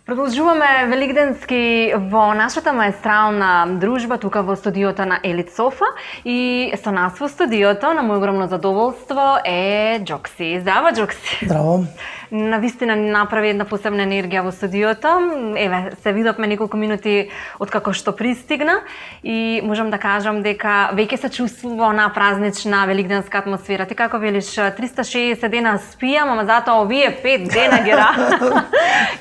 Продолжуваме великденски во нашата маестрална дружба тука во студиото на Елит Софа и со нас во студиото на мој огромно задоволство е Джокси. Здраво, Джокси. Здраво. Навистина направи една посебна енергија во студиото. Еве, се видовме неколку минути откако што пристигна и можам да кажам дека веќе се чувствува онаа празнична великденска атмосфера. Ти како велиш, 360 дена спијам, ама затоа овие 5 дена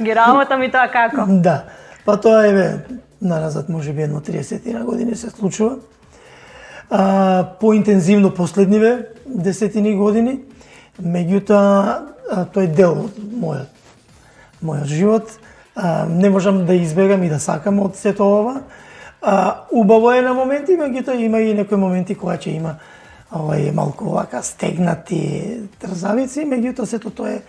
ги работам и тоа како? Да. Па тоа наразад можеби едно 30 на години се случува. Поинтензивно последниве десетини години, меѓутоа тој дел од мојот живот. Не можам да избегам и да сакам од сето ова. Убаво е на моменти, меѓутоа има и некои моменти кога ќе има малку вака стегнати трзавици, меѓутоа сето тоа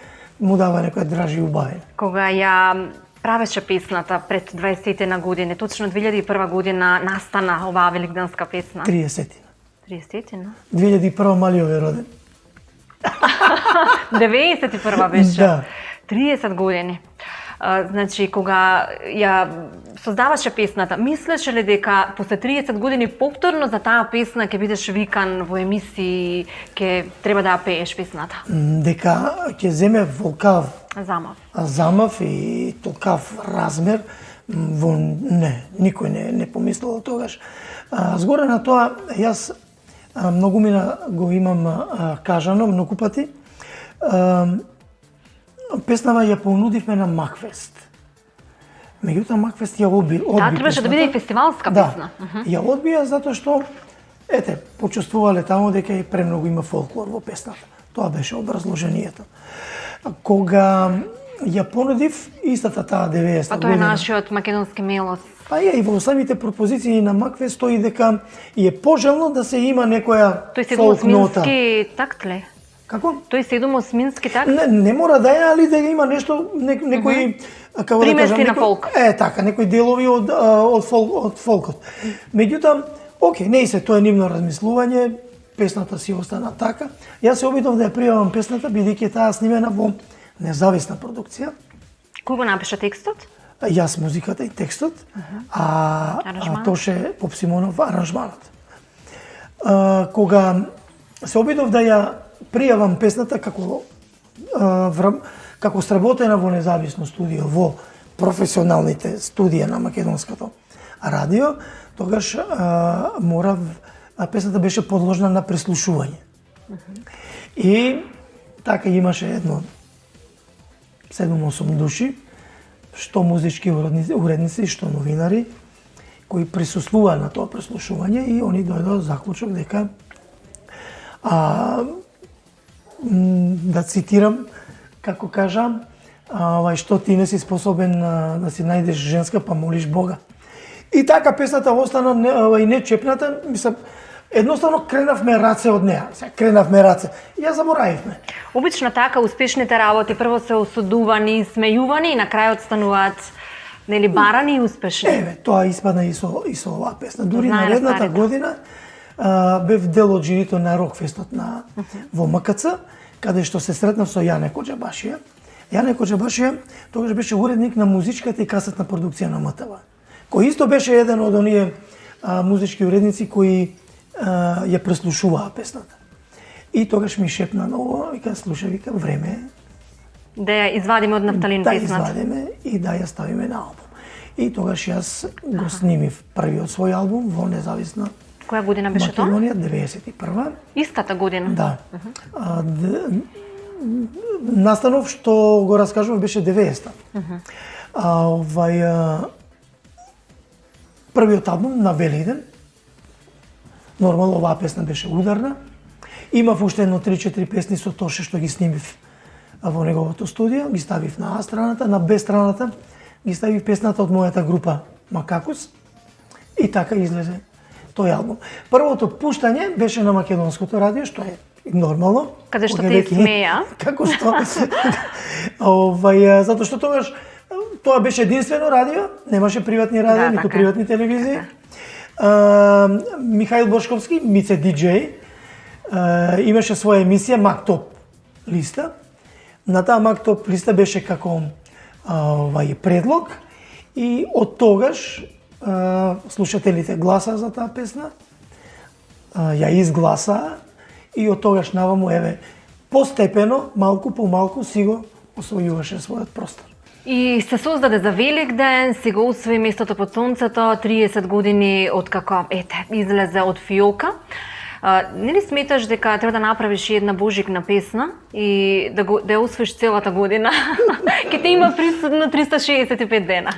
му дава некоја дражи убавина. Кога ја правеше песната пред 20 на години, точно 2001 година настана оваа великденска песна? 30. 30? 2001 Малиове роден. 91 беше. Да. 30 години. Значи, кога ја создаваше песната, мислеше ли дека после 30 години повторно за таа песна ќе бидеш викан во емисии, ќе треба да ја пееш песната? Дека ќе земе волкав замав и толкав размер, никој не помислил тогаш. Згоре на тоа, јас многу мина го имам кажано многу пати. Песнава ја понудивме на Макфест. Меѓутоа Макфест ја одби. Да, требаше да биде и фестивалска песна. Ја одбија затоа што почувствувале таму дека и премногу има фолклор во песната. Тоа беше образложението. Кога ја понудив истата таа 90 година. Тоа е нашиот македонски мелос. Па и во самите пропозиции на Макфест стои дека е пожелно да се има некоја фолк нота. Тој се такт ли? Како? Тој се осмински такт? Не мора да е, али да има нешто, некои како да кажам, на фолк. Така, некои делови од фолкот. Меѓутоа, не се, тоа е нивно размислување, песната си остана така. Јас се обидов да ја пријавам песната, бидејќи таа снимена во независна продукција. Кој го напиша текстот? Јас музиката и текстот, а Тоше Попсимонов аранжманот. Кога се обидов да ја пријавам песната како сработена во независно студио, во професионалните студија на македонското радио, тогаш песната беше подложна на преслушување. И така имаше едно 7-8 души, што музички уредници, што новинари, кои присуствуваа на тоа преслушување и они дојдоа заклучок дека да цитирам, како кажам, што ти не си способен да си најдеш женска, па молиш Бога. И така песната остана не чепната, мислам, едноставно кренавме раце од неа. Ја заборавивме. Обично така успешните работи прво се осудувани, смејувани и на крајот стануваат барани и успешни. Тоа испадна и со оваа песна. Дури наредната година бев дел од жирито на Рокфестот во МКЦ, каде што се сретнав со Јане Коџабашија. Јане Коџабашија тогаш беше уредник на музичката и касетна продукција на МТВ, кој исто беше еден од оние музички уредници кои ја преслушуваа песната. И тогаш ми шепна ново, вика, слушај, вика, време е да ја извадиме од нафталин песната. Да извадиме и да ја ставиме на албум. И тогаш јас го снимив првиот свој албум во независна Која година беше тоа? Македонија, 91. Истата година? Да. Настанов што го раскажував беше 90-та. Првиот албум на Великден, нормално оваа песна беше ударна. Имав уште едно 3-4 песни со Тоше што ги снимив во неговото студио, ги ставив на А страната, на Б страната ги ставив песната од мојата група Макакус и така излезе тој албум. Првото пуштање беше на македонското радио, што е нормално. Каде што ти смеја. Како што? Затоа што тогаш тоа беше единствено радио, немаше приватни радио, ниту приватни телевизии. Михаил Бошковски, Мице диџеј, имаше своја емисија Мактоп листа. На таа Мактоп листа беше како предлог и од тогаш слушателите гласа за таа песна, ја изгласаа и од тогаш наваму, еве, постепено, малку по малку си го освојуваше својот простор. И се создаде за Великден, си го усвои Местото под сонцето, 30 години откако излезе од фиока. Нели сметаш дека треба да направиш една божикна песна и да ја усвоиш целата година? Ке те има присутно 365 дена.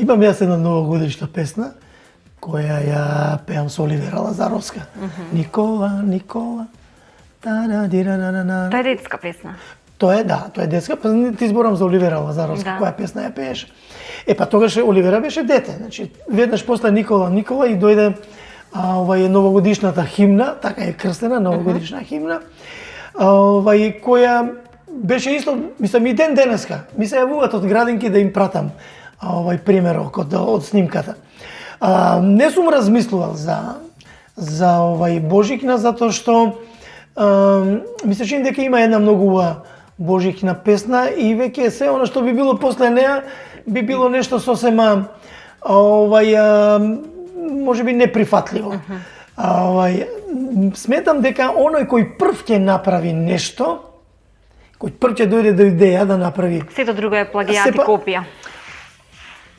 Имам јас една новогодишна песна која ја пеам со Оливера Лазаровска. Никола, Никола. Тоа е детска песна. Тоа е детска, ти зборам за Оливера Лазаровска, која песна ја пееше. Па тогаш Оливера беше дете, значи веднаш после Никола и дојде новогодишната химна, така е крстена новогодишна химна, која беше исто, мислам и ден денеска, ми се јавуваат од градинки да им пратам примерок од снимката. Не сум размислувал за божикна затоа што ми се чини дека има една многу божикна песна и веќе се она што би било после неа би било нешто сосема можеби неприфатливо. Сметам дека оној кој прв ќе направи нешто, кој прв ќе дојде до идеја да направи. Сето друго е плагијат и копија.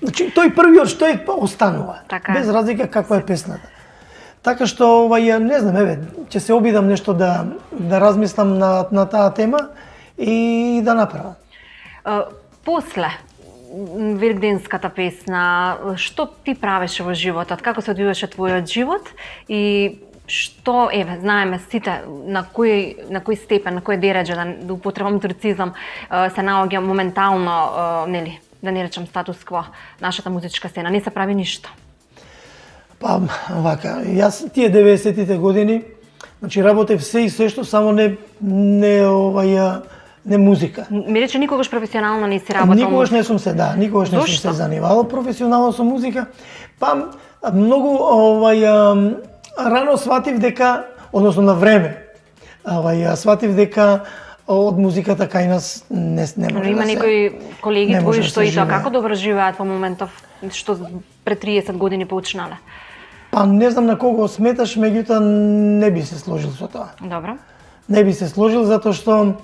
Значи тој првиот што е останува, така, без разлика каква е песната. Така што не знам, еве, ќе се обидам нешто да размислам на таа тема и да направам. После великденската песна, што ти правеше во животот? Како се одвиваше твојот живот? И што, еве, знаеме сите на кој степен, на кој дереđe, да употребам турцизам, се наоѓа моментално, нели, да не речам статус кво, нашата музичка сцена, не се прави ништо. Па, вака, јас тие 90-тите години, значи работев се и се што, само не музика. Ми рече никогаш професионално не си работел? Никогаш не сум се, никогаш не сум се занимавал професионално со музика. Па, многу рано сватив дека, односно на време, сватив дека од музиката кај нас не може да се. Има некои колеги твои што и тоа како добро живеат во моментов, што пред 30 години почнале? Па не знам на кого сметаш, меѓутоа не би се сложил со тоа. Добро. Не би се сложил затоа што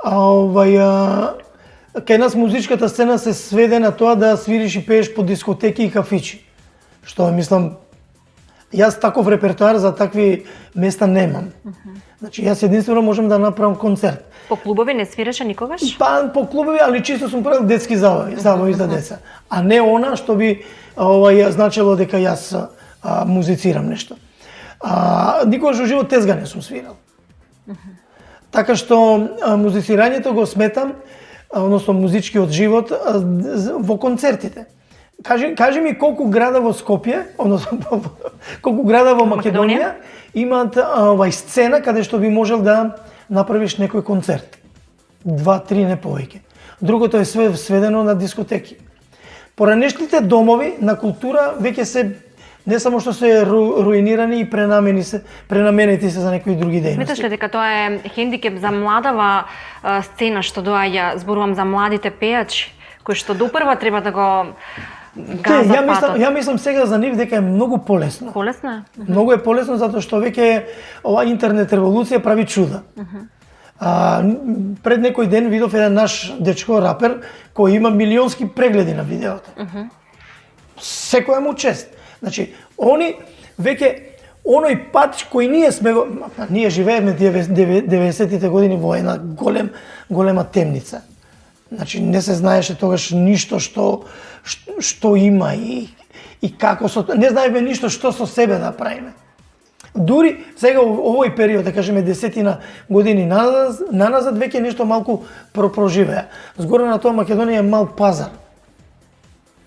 кај нас музичката сцена се сведе на тоа да свириш и пееш по дискотеки и кафичи. Што мислам, јас таков репертоар за такви места немам. Значи јас единствено можам да направам концерт. По клубови не свиреше никогаш? Па по клубови, али чисто сум правил детски забави за деца, а не она што би значило дека јас музицирам нешто. Никогаш во живот тезга не сум свирал. Така што музицирањето го сметам, односно музичкиот живот во концертите. Кажи ми колку града во Скопје, односно колку града во Македонија имаат сцена каде што би можел да направиш некој концерт. 2-3 не повеќе. Другото е сведено на дискотеки. Поранешните домови на култура веќе се не само што се руинирани и пренаменети се за некои други дејности. Сметаш ли дека тоа е хендикеп за младава сцена што доаѓа, зборувам за младите пејачи, кои што допрва треба да го газат патот? Ја мислам сега за нив дека е многу полесно. Полесно е? Многу е полесно затоа што веќе ова интернет револуција прави чуда. Пред некој ден видов еден наш дечко рапер кој има милионски прегледи на видеото. Секоја му чест. Значи, они веќе оној пат кој ние живееме 90-тите години во една голема темница. Значи не се знаеше тогаш ништо што има и како не знаеме ништо што со себе да правиме. Дури сега овој период, да кажеме 10 години наназад, веќе нешто малку проживеа. Згоре на тоа Македонија е мал пазар.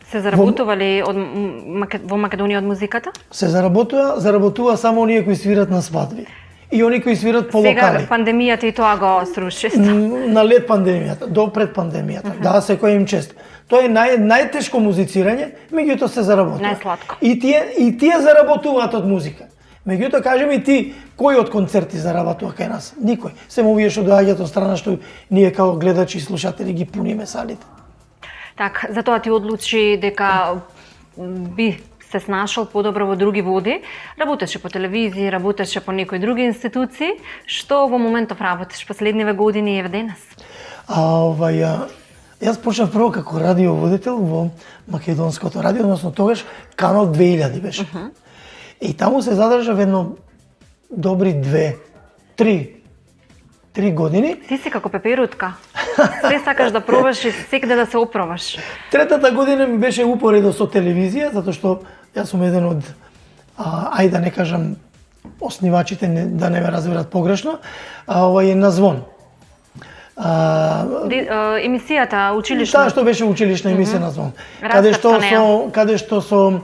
Се заработува ли во Македонија од музиката? Се заработува само оние кои свират на свадби. И оние кои свират по локали. Сега пандемијата и тоа го сруши. На лет пандемијата, до пред пандемијата. Да, секој им чест. Тоа е најтешко музицирање, меѓутоа се заработува. Најсладко. И тие заработуваат од музика. Меѓутоа, кажи ми ти, кој од концерти заработува кај нас? Никој. Се овие што доаѓаат од страна што ние као гледачи и слушатели ги пуниме салите. Так, затоа ти одлучи дека би се снашол подобро во други води, работеше по телевизија, работеше по некои други институции, што во моментов работиш последниве години и еве денес? Јас почнав прво како радиоводител во македонското радио, односно тогаш Канал 2000 беше. И таму се задржав едно добри 3 години. Ти си како пеперутка. Све сакаш да пробаш и секаде да се опробаш. Третата година ми беше упоредо со телевизија, затоа што јас сум еден од, ајде да не кажам, оснивачите, да не ме разберат погрешно, на Звон. Емисијата училишна. Таа што беше училишна емисија на Звон. Расказ Каде што со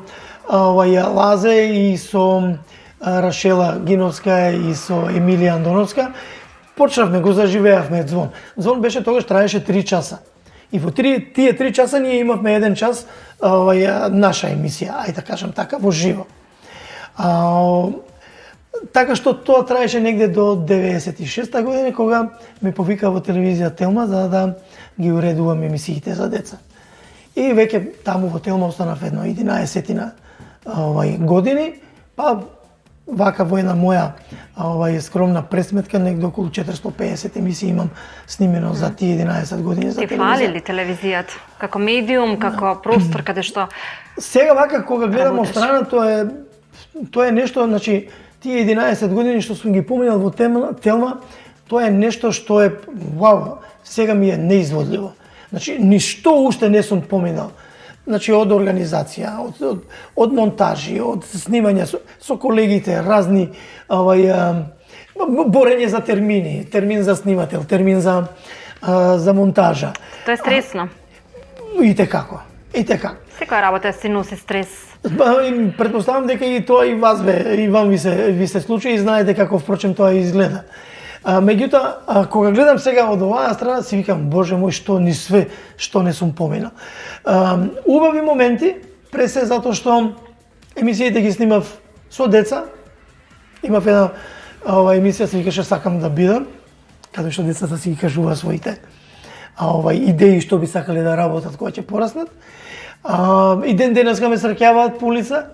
Лазе и со Рашела Гиновска и со Емилија Андоновска почнавме, го заживеавме Звон. Звон беше тогаш траеше 3 часа. И во тие 3 часа ние имавме 1 час наша емисија, ајде да кажам така, во живо. Така што тоа траеше негде до 96-та година, кога ме повика во телевизија Телма за да ги уредувам емисиите за деца. И веќе таму во Телма останав едно 11 години, па вака во една моја скромна пресметка, негде околу 450 емисии имам снимено за тие 11 години за телевизија. Ти фали ли телевизијата? Како медиум, како простор каде што... Сега вака кога гледам од страна, тоа е нешто, значи, тие 11 години што сум ги поминал во Телма, тоа е нешто што е, вау, сега ми е неизводливо. Значи, ништо уште не сум поминал. Значи, од организација, од монтажи, од снимање со колегите, разни борење за термини, термин за снимател, термин за монтажа. Тоа е стресно. И како. Секоја работа си носи стрес. Претпоставам дека и тоа и вас и вам ви се случи и знаете како впрочем тоа изгледа. Меѓутоа, кога гледам сега од оваа страна, си викам, боже мој, што не сум поминал. Убави моменти, пред се затоа што емисиите ги снимав со деца. Имав една емисија, се викаше Сакам да бидам, каде што децата си ги кажува своите идеи што би сакале да работат кога ќе пораснат. И ден денеска ме среќаваат по улица,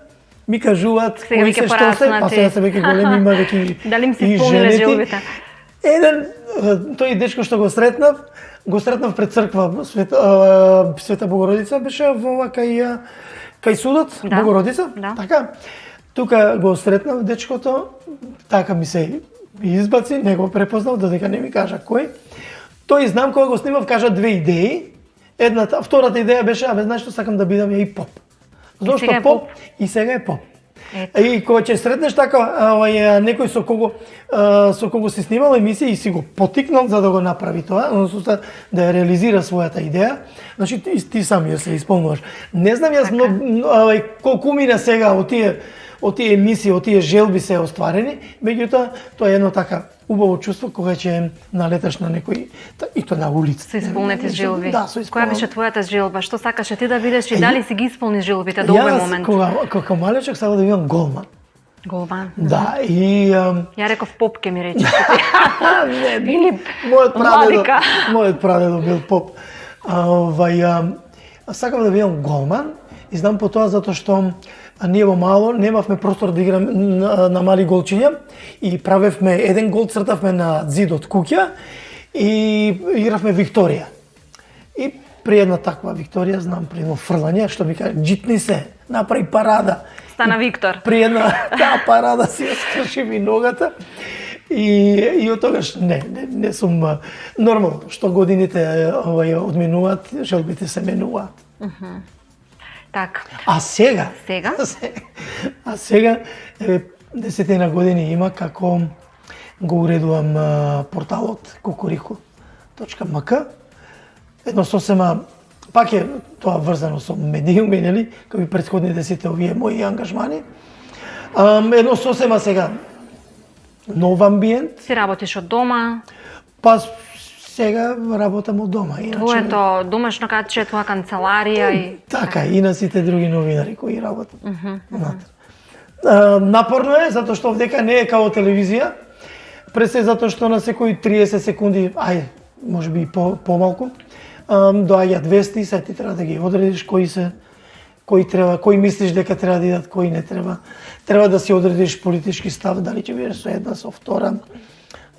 ми кажуваат кои се што се, па сега се веќе големи, има веќе дали им се исполниле желбите? Еден, тој дечко што го сретнав пред црква Света Богородица, беше во кај судот, да. Богородица, да. Така. Тука го сретнав дечкото, така ми се избаци, не го препознав, додека не ми кажа кој. Тој знам кога го снимав, кажа 2 идеи. Втората идеја беше, знаеш што, сакам да бидам ја и поп. Зошто поп? И сега е поп. И кога ќе сретнеш така некој со кого си снимал емисија и си го потикнал за да го направи тоа, односно да ја реализира својата идеја, значи ти сам ја се исполнуваш. Не знам јас колку мина сега од тие емисии, од тие желби се остварени, меѓутоа тоа е едно така убаво чувство кога ќе налеташ на некој и тоа на улица. Со исполнети желби. Да, со која беше твојата желба? Што сакаше ти да бидеш и дали си ги исполни желбите до овој момент? Јас кога малечок сакав да бидам голман. Голман. Да, и ја реков поп ке ми рече. Не, мојот прадедо бил поп. Сакав да бидам голман и знам по тоа затоа што ние во мало немавме простор да играме на мали голчиња и правевме еден гол, цртавме на зид од куќа и игравме Викторија. И при една таква Викторија, знам при едно фрлање, што ми каже, джитни се, направи парада. Стана Виктор. При една таа парада си ја скрши ми ногата. И од тогаш не сум нормално што годините одминуваат, желбите се менуваат. Так. А сега? А сега 10 години има како го уредувам порталот Кукурику.мк. Едно сосема, пак е тоа врзано со медиуми, нели, како и претходните сите овие мои ангажмани. Едно сосема сега нов амбиент. Си работиш од дома? Па сега работам од дома. Твоето домашно катче, твоја канцеларија и... Така, и на сите други новинари кои работат. Напорно е, затоа што овдека не е као телевизија. Пред се затоа што на секои 30 секунди, може би и помалку, доаѓаат вести, сега ти треба да ги одредиш кои мислиш дека треба да идат, кои не треба. Треба да си одредиш политички став, дали ќе бидеш со една, со втора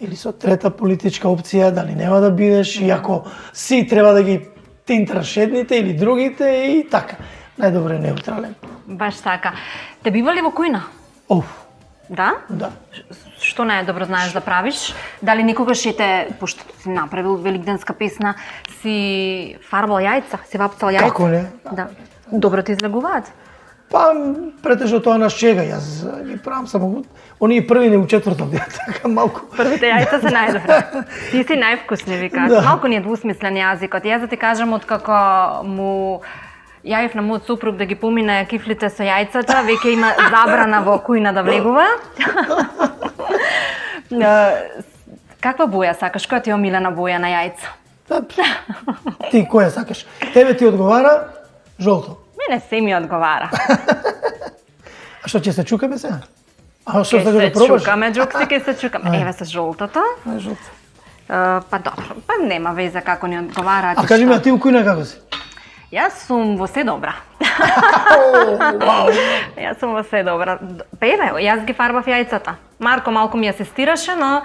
или со трета политичка опција, дали нема да бидеш, и ако си треба да ги тинтраш едните или другите и така. Најдобре неутрален. Баш така. Те бива ли во кујна? Да? Да. Што најдобро знаеш да правиш? Дали никогаш пошто си направил великденска песна, си фарбал јајца, си вапцал јајца? Како не? Да. Добро ти излегуваат? Па, претежно тоа на шега, јас ги правам само, оние први не у четврток, така малку. Првите јајца се најдобри. Ти си највкусни, викаат. Да. Малку ни е двусмислен јазикот. Јас да ти кажам, откако му јавив на мојот супруг да ги помине кифлите со јајцата, веќе има забрана во кујна да влегува. Каква боја сакаш? Која ти е омилена боја на јајца? Ти која сакаш? Тебе ти одговара жолто. Мене се ми одговара. А што ќе се чукаме сега? А што Ке сакаш да се пробаш? чукаме, Джокси, ке се чукаме. Еве се жолтото. Жолто. Па добро, па нема везе како ни одговара. А кажи ми, а ти у кујна како си? Јас сум во се добра. Вау. Јас сум во се добра. Па еве, јас ги фарбав јајцата. Марко малку ми асистираше, но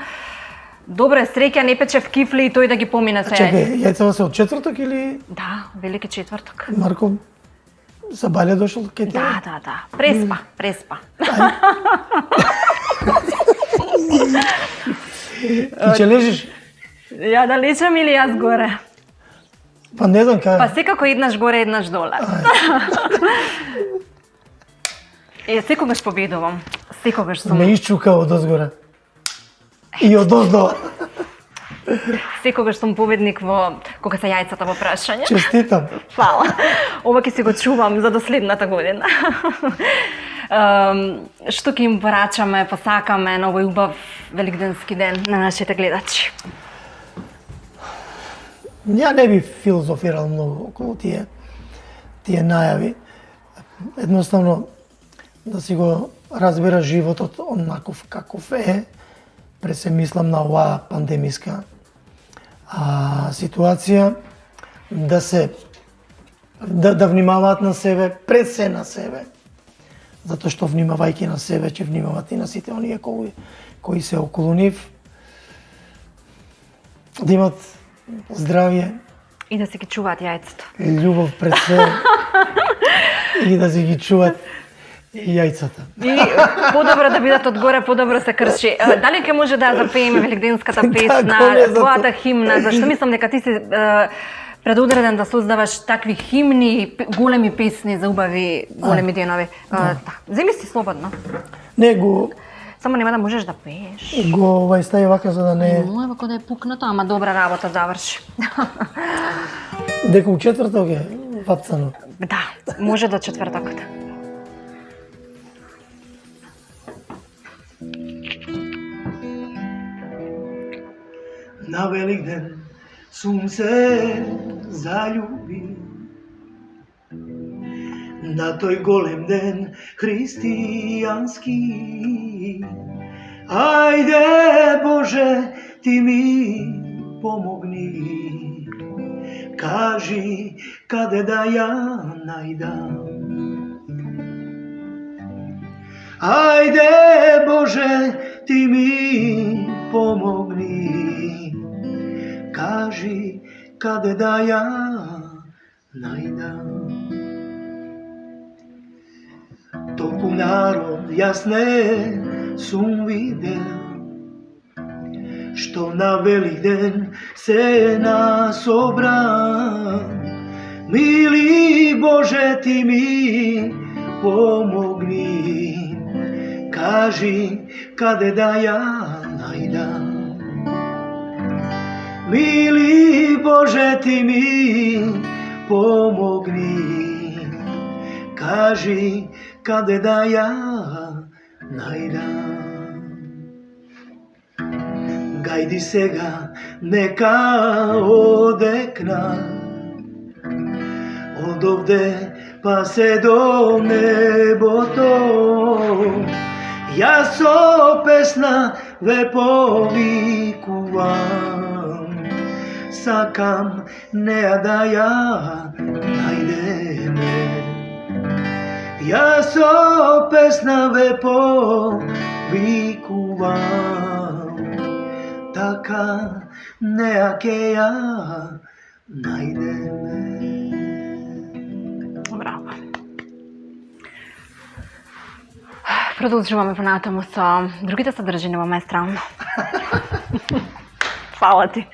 добро е, среќа не печев кифли и тој да ги помине со јајца. Чекај, јајцава се од четврток или Да, велики четврток. Марко за балја дошол кај тебе? Да. Преспа. Ти ќе лежиш? Ја да лечам или јас горе? Па не знам кај. Па секако еднаш горе, еднаш доле. Секогаш победувам. Секогаш сум. Ме исчука од озгора. И од оздола. Секогаш сум победник кога се јајцата во прашање. Честитам. Фала. Ова ќе си го чувам за до следната година. Што ќе им порачаме, посакаме на овој убав великденски ден на нашите гледачи? Ја не би филозофирал многу околу тие најави. Едноставно да си го разбера животот онаков каков е. Пред се мислам на оваа пандемиска ситуација, да внимаваат на себе, пред се на себе. Затоа што внимавајќи на себе, ќе внимават и на сите оние кои се околу нив. Да имат здравје. И да си ги чуваат јајцето. Љубов пред се. И да си ги чуваат јајцата. И подобро да бидат одгоре, подобро се крши. Дали ќе може да запееме великденската песна, твојата химна, зашто мислам дека ти си предодреден да создаваш такви химни, големи песни за убави големи денови. Земи си слободно. Не го Само нема да можеш да пееш. стаи вака за да не... Ева кога е пукнато, ама добра работа заврши. Дека у четврток е вапцано. Да, може до четвртокот. На Великден сум се заљуби, на тој голем ден христијански. Ајде Боже, ти ми помогни, кажи каде да ја најдам. Ајде Боже, ти ми помогни, кажи каде да ја најдам. Толку народ јас не сум видел, што на Великден се насобра. Мили Боже, ти ми помогни, кажи каде да ја најдам. Мили Боже, ти ми помогни, кажи каде да ја најдам. Гајди сега, нека одекна, од овде па се до небото. Јас со песна ве повикувам, сакам неа да ја најдеме. Јас со песна ве повикувам, така неа ке ја најдеме. Браво. Продолжуваме понатаму со другите содржини во маестрално. Фала ти.